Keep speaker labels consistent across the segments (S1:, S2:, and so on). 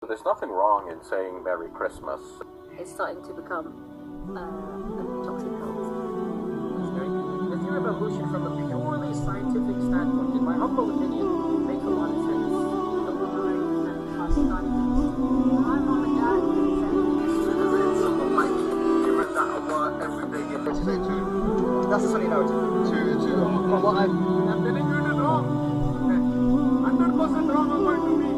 S1: There's nothing wrong in saying Merry Christmas.
S2: It's starting to become a toxic cult. The theory of evolution from a purely scientific standpoint, in my humble opinion, makes a lot of sense. The liberating and us starting to my mom and dad
S3: Given that I work every day, you have to say two.
S4: That's a sunny note.
S3: Two.
S4: From what I've...
S3: I'm telling you it is wrong. Okay. 100% wrong according to me.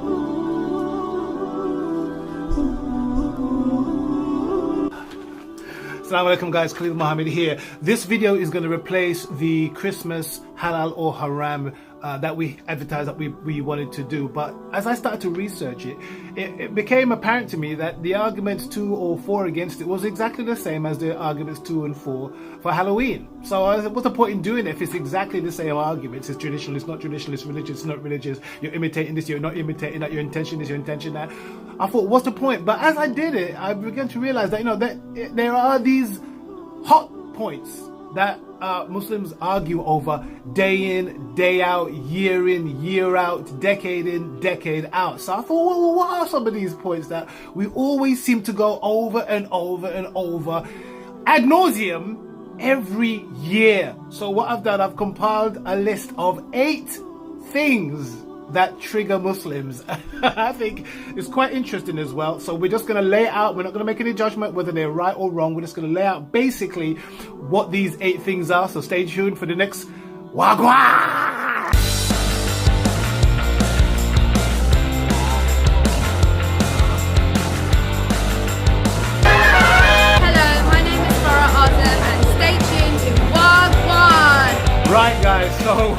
S5: Assalamu alaikum guys, Khalil Mohammed here. This video is going to replace the Christmas halal or haram that we advertised that we wanted to do. But as I started to research it, it became apparent to me that the arguments 2 or 4 against it was exactly the same as the arguments 2 and 4 for Halloween. So I said, what's the point in doing it if it's exactly the same arguments? It's traditional, it's not traditional, it's religious, it's not religious. You're imitating this, you're not imitating that, your intention is your intention that. I thought, what's the point? But as I did it, I began to realize that, you know, that there are these hot points that Muslims argue over day in, day out, year in, year out, decade in, decade out. So I thought, well, what are some of these points that we always seem to go over and over and over ad nauseum every year? So what I've done, I've compiled a list of 8 things that trigger Muslims. I think it's quite interesting as well. So we're just going to lay out, we're not going to make any judgment whether they're right or wrong. We're just going to lay out basically what these 8 things are. So stay tuned for the next WAGWAN!
S6: Hello, my name is Farah Azam and stay tuned to WAGWAN!
S5: Right guys, so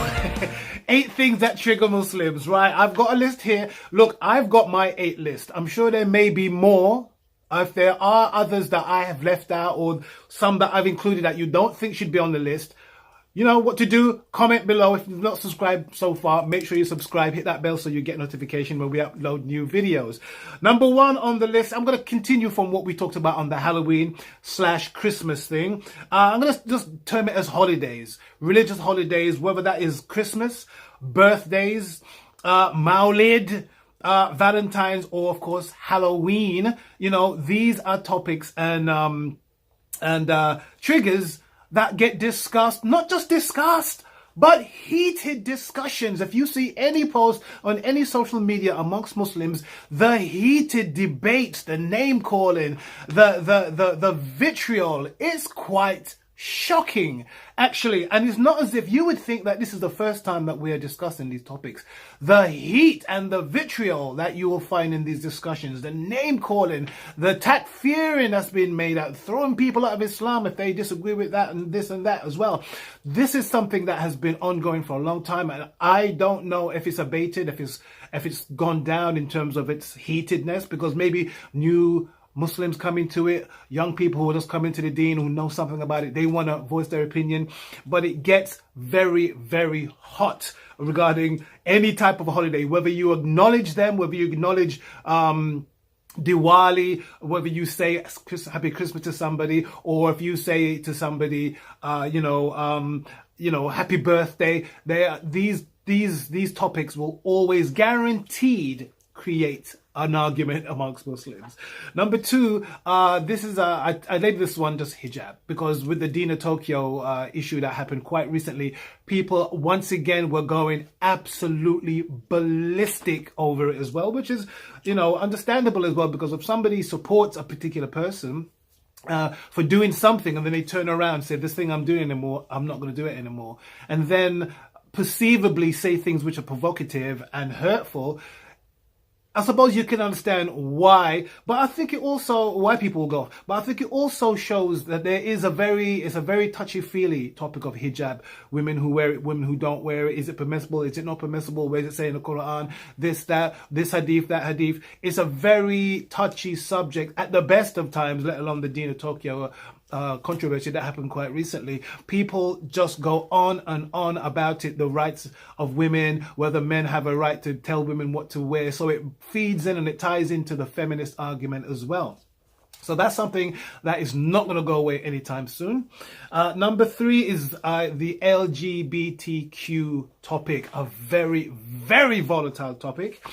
S5: 8 things that trigger Muslims, right? I've got a list here. Look, I've got my 8 list. I'm sure there may be more. If there are others that I have left out or some that I've included that you don't think should be on the list, you know what to do. Comment below. If you've not subscribed so far, make sure you subscribe, hit that bell so you get notification when we upload new videos. Number 1 on the list, I'm going to continue from what we talked about on the Halloween/Christmas thing. I'm going to just term it as holidays, religious holidays, whether that is Christmas, birthdays, Maulid, Valentine's, or of course Halloween. You know, these are topics and triggers that get discussed, not just discussed, but heated discussions. If you see any post on any social media amongst Muslims, the heated debates, the name calling, the vitriol is quite shocking, actually. And it's not as if you would think that this is the first time that we are discussing these topics. The heat and the vitriol that you will find in these discussions, the name calling, the takfiring that's been made out, throwing people out of Islam if they disagree with that and this and that as well. This is something that has been ongoing for a long time, and I don't know if it's abated, if it's gone down in terms of its heatedness, because maybe new Muslims come into it, young people who are just coming to the deen, who know something about it, they want to voice their opinion. But it gets very, very hot regarding any type of holiday, whether you acknowledge them, whether you acknowledge Diwali, whether you say Happy Christmas to somebody, or if you say to somebody, Happy Birthday. These topics will always guaranteed create an argument amongst Muslims. Number 2, this is I labeled this one just hijab, because with the Dina Tokyo issue that happened quite recently, people once again were going absolutely ballistic over it as well, which is, you know, understandable as well, because if somebody supports a particular person for doing something and then they turn around and say, this thing I'm doing anymore, I'm not going to do it anymore, and then perceivably say things which are provocative and hurtful, I suppose you can understand why, but I think it also, why people will go, but I think it also shows that there is it's a very touchy-feely topic of hijab. Women who wear it, women who don't wear it. Is it permissible? Is it not permissible? Where does it say in the Quran? This, that, this hadith, that hadith. It's a very touchy subject at the best of times, let alone the Dina Tokyo controversy that happened quite recently. People just go on and on about it, the rights of women, whether men have a right to tell women what to wear. So it feeds in and it ties into the feminist argument as well. So that's something that is not going to go away anytime soon. Number 3 is the LGBTQ topic, a very, very volatile topic.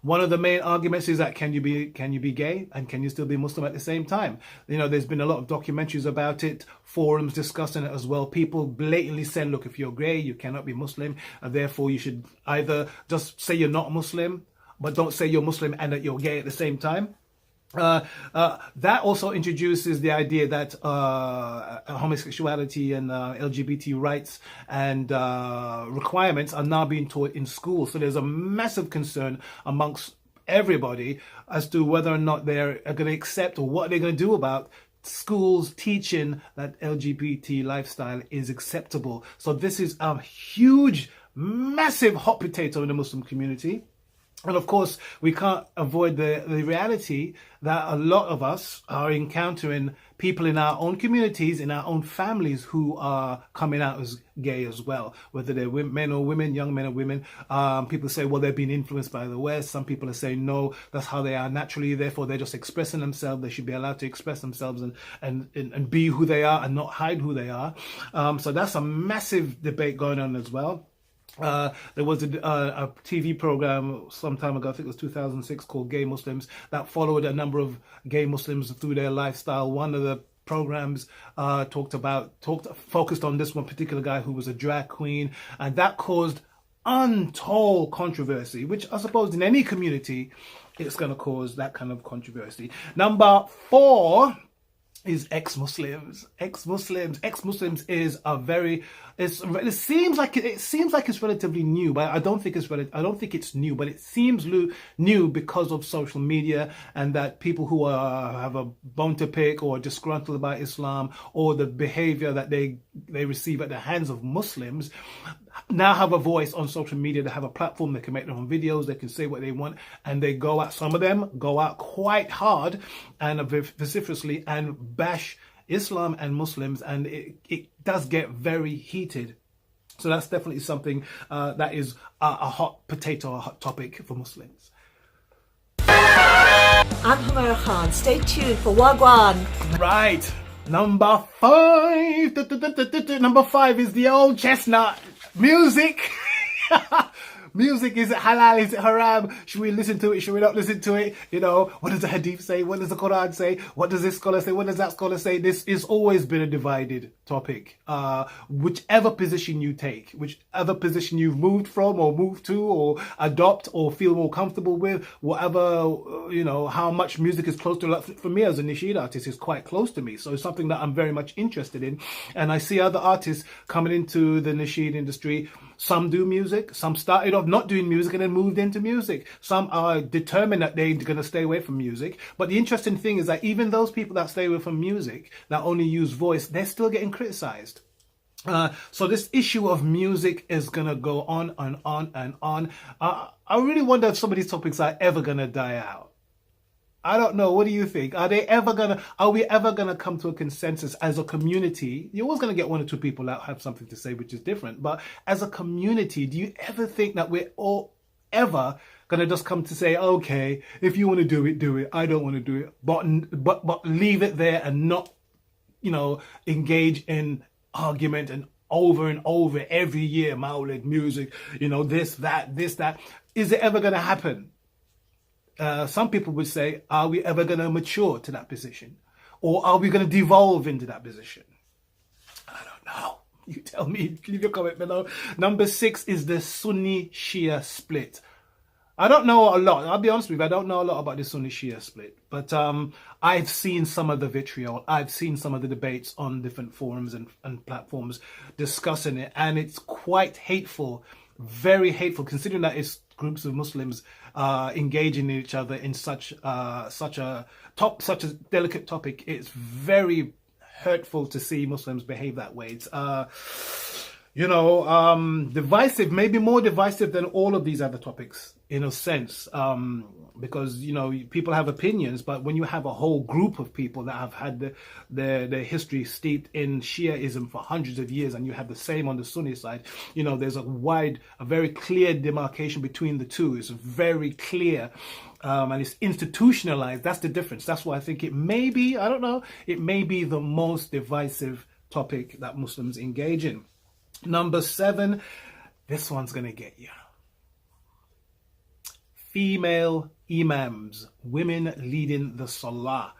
S5: One of the main arguments is that can you be gay and can you still be Muslim at the same time? You know, there's been a lot of documentaries about it, forums discussing it as well. People blatantly saying, look, if you're gay, you cannot be Muslim, and therefore you should either just say you're not Muslim, but don't say you're Muslim and that you're gay at the same time. That also introduces the idea that homosexuality and LGBT rights and requirements are now being taught in school. So there's a massive concern amongst everybody as to whether or not they're going to accept or what they're going to do about schools teaching that LGBT lifestyle is acceptable. So this is a huge, massive hot potato in the Muslim community. And of course, we can't avoid the reality that a lot of us are encountering people in our own communities, in our own families, who are coming out as gay as well, whether they're men or women, young men or women. People say, well, they're being influenced by the West. Some people are saying, no, that's how they are naturally. Therefore, they're just expressing themselves. They should be allowed to express themselves and be who they are and not hide who they are. So that's a massive debate going on as well. There was a TV program some time ago, I think it was 2006, called Gay Muslims, that followed a number of gay Muslims through their lifestyle. One of the programs focused on this one particular guy who was a drag queen, and that caused untold controversy, which I suppose in any community it's going to cause that kind of controversy. Number 4 is ex-Muslims. Ex-Muslims is a very, it seems like it's relatively new, but I don't think it's new, but it seems new because of social media, and that people who have a bone to pick or disgruntled about Islam or the behavior that they receive at the hands of Muslims now have a voice on social media. They have a platform. They can make their own videos. They can say what they want, and they go out. Some of them go out quite hard and vociferously and bash Islam and Muslims, and it does get very heated. So that's definitely something that is a hot potato, a hot topic for Muslims.
S4: I'm Humera Khan. Stay tuned for WAGWAN.
S5: Right. Number 5. Number 5 is the old chestnut. Music. Music, is it halal? Is it haram? Should we listen to it? Should we not listen to it? You know, what does the hadith say? What does the Quran say? What does this scholar say? What does that scholar say? This has always been a divided topic. Whichever position you take, whichever position you've moved from or moved to or adopt or feel more comfortable with, whatever, you know, how much music is close to, like, for me as a Nasheed artist, is quite close to me. So it's something that I'm very much interested in. And I see other artists coming into the Nasheed industry. Some do music, some started off not doing music and then moved into music. Some are determined that they're going to stay away from music. But the interesting thing is that even those people that stay away from music, that only use voice, they're still getting criticized. So this issue of music is going to go on and on and on. I really wonder if some of these topics are ever going to die out. I don't know. What do you think? Are we ever gonna come to a consensus as a community? You're always gonna get one or two people that have something to say which is different. But as a community, do you ever think that we're all ever gonna just come to say, okay, if you want to do it, I don't want to do it, but leave it there and not, you know, engage in argument and over every year, Mawlid, music, you know, this, that. Is it ever gonna happen? Some people would say, are we ever going to mature to that position? Or are we going to devolve into that position? I don't know. You tell me. Leave your comment below. Number 6 is the Sunni-Shia split. I don't know a lot. I'll be honest with you. I don't know a lot about the Sunni-Shia split. But I've seen some of the vitriol. I've seen some of the debates on different forums and platforms discussing it. And it's quite hateful. Very hateful, considering that it's groups of Muslims engaging in each other in such a delicate topic. It's very hurtful to see Muslims behave that way. It's divisive, maybe more divisive than all of these other topics in a sense, because, you know, people have opinions, but when you have a whole group of people that have had their history steeped in Shiaism for hundreds of years, and you have the same on the Sunni side, you know, there's a very clear demarcation between the two. It's very clear, and it's institutionalized. That's the difference. That's why I think it may be, I don't know, it may be the most divisive topic that Muslims engage in. Number 7, this one's going to get you. female imams, women leading the salah.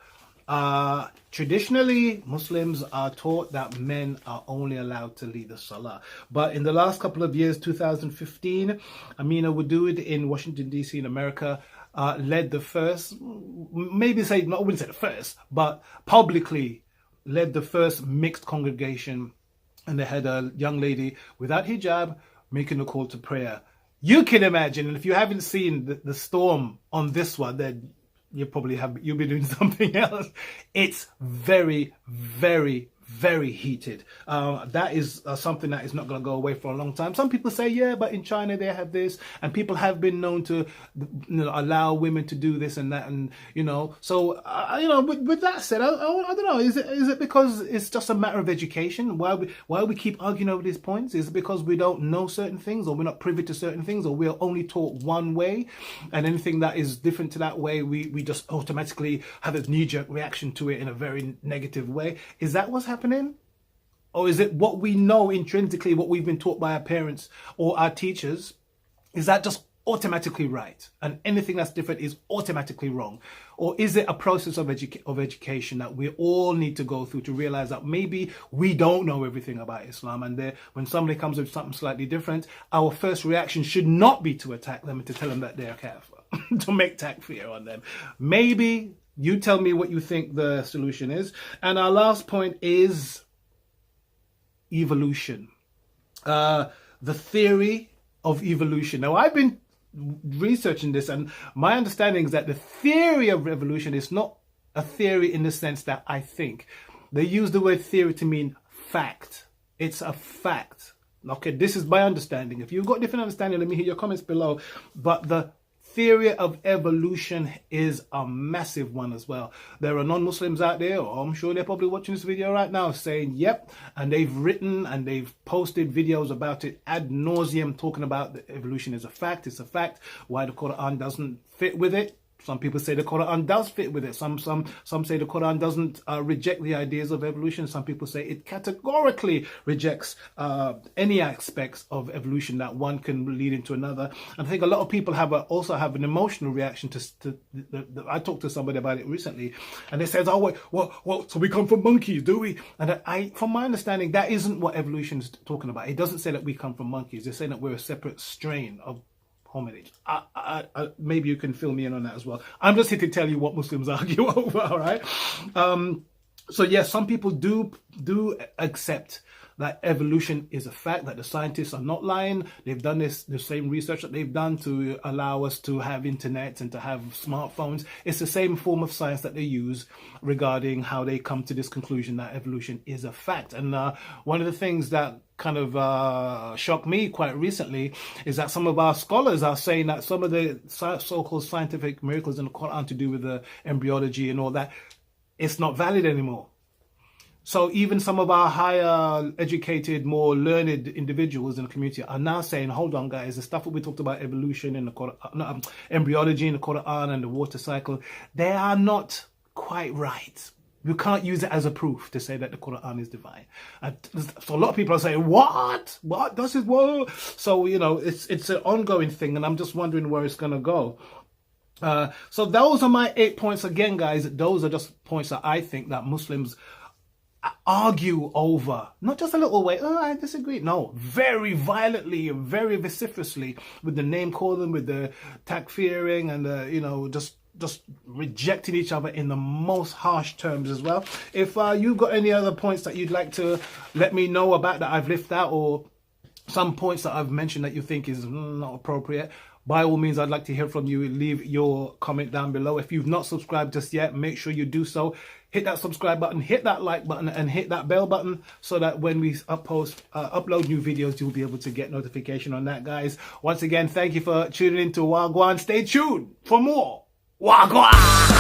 S5: Traditionally, Muslims are taught that men are only allowed to lead the salah. But in the last couple of years, 2015, Amina Wadud in Washington, D.C. in America, led the first, maybe say, I wouldn't say the first, but publicly led the first mixed congregation. And they had a young lady without hijab making a call to prayer. You can imagine, and if you haven't seen the storm on this one, then you'll be doing something else. It's very, very, very heated. That is something that is not going to go away for a long time. Some people say, yeah, but in China they have this, and people have been known to, allow women to do this and that, and So with that said, I don't know. Is it because it's just a matter of education? Why we keep arguing over these points? Is it because we don't know certain things, or we're not privy to certain things, or we're only taught one way, and anything that is different to that way, we just automatically have a knee-jerk reaction to it in a very negative way? Is that what's happening? Or is it what we know intrinsically, what we've been taught by our parents or our teachers? Is that just automatically right, and anything that's different is automatically wrong? Or is it a process of education that we all need to go through to realize that maybe we don't know everything about Islam, and when somebody comes with something slightly different, our first reaction should not be to attack them and to tell them that they're kafir, to make takfir on them. Maybe you tell me what you think the solution is. And our last point is evolution. The theory of evolution. Now, I've been researching this, and my understanding is that the theory of evolution is not a theory in the sense that I think. They use the word theory to mean fact. It's a fact. Okay, this is my understanding. If you've got different understanding, let me hear your comments below. But the theory of evolution is a massive one as well. There are non-Muslims out there, or I'm sure they're probably watching this video right now, saying yep, and they've written and they've posted videos about it ad nauseum, talking about that evolution is a fact. It's a fact. Why the Quran doesn't fit with it. Some people say the Quran does fit with it. Some say the Quran doesn't reject the ideas of evolution. Some people say it categorically rejects any aspects of evolution that one can lead into another. And I think a lot of people also have an emotional reaction to I talked to somebody about it recently, and they said, "Oh, wait, so we come from monkeys, do we?" And from my understanding, that isn't what evolution is talking about. It doesn't say that we come from monkeys. They're saying that we're a separate strain of hominids. Maybe you can fill me in on that as well. I'm just here to tell you what Muslims argue over, all right? So yes, some people do accept that evolution is a fact, that the scientists are not lying. They've done the same research that they've done to allow us to have internet and to have smartphones. It's the same form of science that they use regarding how they come to this conclusion that evolution is a fact. And one of the things that kind of shocked me quite recently is that some of our scholars are saying that some of the so-called scientific miracles in the Quran to do with the embryology and all that, it's not valid anymore. So even some of our higher educated, more learned individuals in the community are now saying, hold on guys, the stuff that we talked about, evolution in the Quran, embryology in the Quran and the water cycle, they are not quite right. You can't use it as a proof to say that the Quran is divine. And so a lot of people are saying, what? What? This is what? So, it's an ongoing thing, and I'm just wondering where it's going to go. So those are my 8 points. Again, guys, those are just points that I think that Muslims argue over. Not just a little way, oh, I disagree. No, very violently and very vociferously, with the name calling, with the takfiring, and just rejecting each other in the most harsh terms as well. If you've got any other points that you'd like to let me know about that I've left out, or some points that I've mentioned that you think is not appropriate, by all means, I'd like to hear from you. Leave your comment down below. If you've not subscribed just yet, make sure you do so. Hit that subscribe button, hit that like button, and hit that bell button so that when we upload new videos, you'll be able to get notification on that, guys. Once again, thank you for tuning in to WAGWAN. Stay tuned for more WAGWAN!